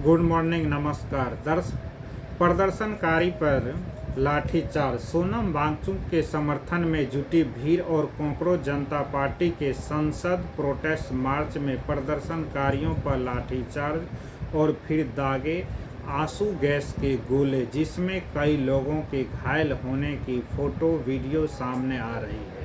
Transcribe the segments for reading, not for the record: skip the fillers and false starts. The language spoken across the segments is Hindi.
गुड मॉर्निंग, नमस्कार। प्रदर्शनकारी पर लाठीचार्ज। सोनम वांगचुक के समर्थन में जुटी भीड़ और कॉकरोच जनता पार्टी के संसद प्रोटेस्ट मार्च में प्रदर्शनकारियों पर लाठीचार्ज और फिर दागे आंसू गैस के गोले, जिसमें कई लोगों के घायल होने की फोटो वीडियो सामने आ रही है।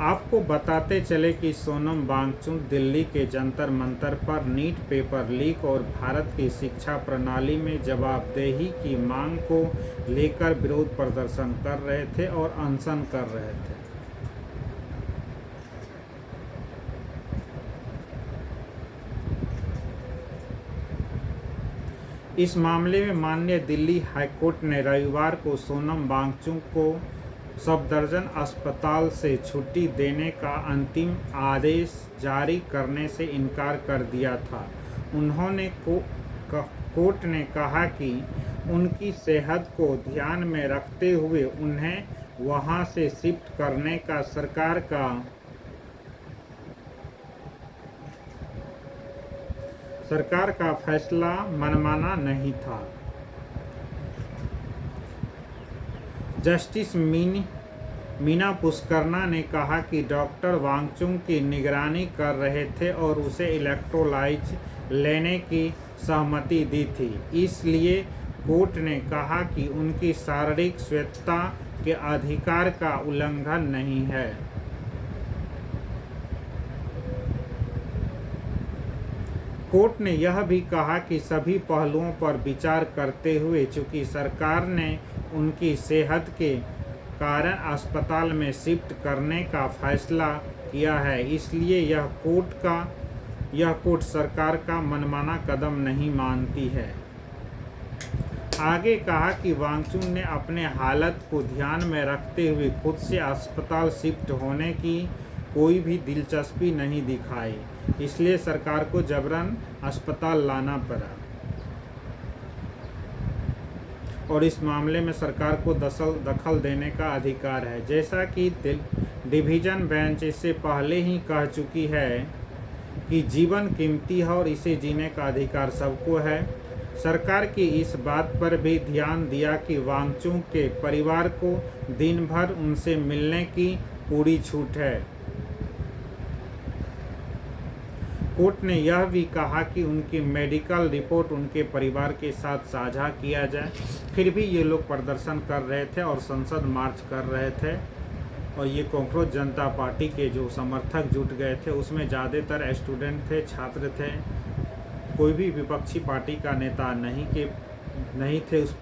आपको बताते चले कि सोनम वांगचुक दिल्ली के जंतर मंतर पर नीट पेपर लीक और भारत की शिक्षा प्रणाली में जवाबदेही की मांग को लेकर विरोध प्रदर्शन कर रहे थे और अनशन कर रहे थे। इस मामले में माननीय दिल्ली हाईकोर्ट ने रविवार को सोनम वांगचुक को सफदरजंग अस्पताल से छुट्टी देने का अंतिम आदेश जारी करने से इनकार कर दिया था। उन्होंने कोर्ट ने कहा कि उनकी सेहत को ध्यान में रखते हुए उन्हें वहां से शिफ्ट करने का सरकार का फैसला मनमाना नहीं था। जस्टिस मीना पुष्करना ने कहा कि डॉक्टर वांगचुक की निगरानी कर रहे थे और उसे इलेक्ट्रोलाइज लेने की सहमति दी थी, इसलिए कोर्ट ने कहा कि उनकी शारीरिक स्वास्थ्य के अधिकार का उल्लंघन नहीं है। कोर्ट ने यह भी कहा कि सभी पहलुओं पर विचार करते हुए चूंकि सरकार ने उनकी सेहत के कारण अस्पताल में शिफ्ट करने का फैसला किया है, इसलिए यह कोर्ट सरकार का मनमाना कदम नहीं मानती है। आगे कहा कि वांगचुक ने अपने हालत को ध्यान में रखते हुए खुद से अस्पताल शिफ्ट होने की कोई भी दिलचस्पी नहीं दिखाई, इसलिए सरकार को जबरन अस्पताल लाना पड़ा और इस मामले में सरकार को दखल देने का अधिकार है। जैसा कि डिवीज़न बेंच इससे पहले ही कह चुकी है कि जीवन कीमती है और इसे जीने का अधिकार सबको है। सरकार की इस बात पर भी ध्यान दिया कि वांगचुक के परिवार को दिन भर उनसे मिलने की पूरी छूट है। कोर्ट ने यह भी कहा कि उनकी मेडिकल रिपोर्ट उनके परिवार के साथ साझा किया जाए। फिर भी ये लोग प्रदर्शन कर रहे थे और संसद मार्च कर रहे थे और ये कॉकरोच जनता पार्टी के जो समर्थक जुट गए थे उसमें ज़्यादातर स्टूडेंट थे, छात्र थे। कोई भी विपक्षी पार्टी का नेता नहीं थे उस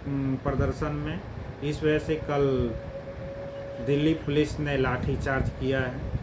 प्रदर्शन में। इस वजह से कल दिल्ली पुलिस ने लाठीचार्ज किया है।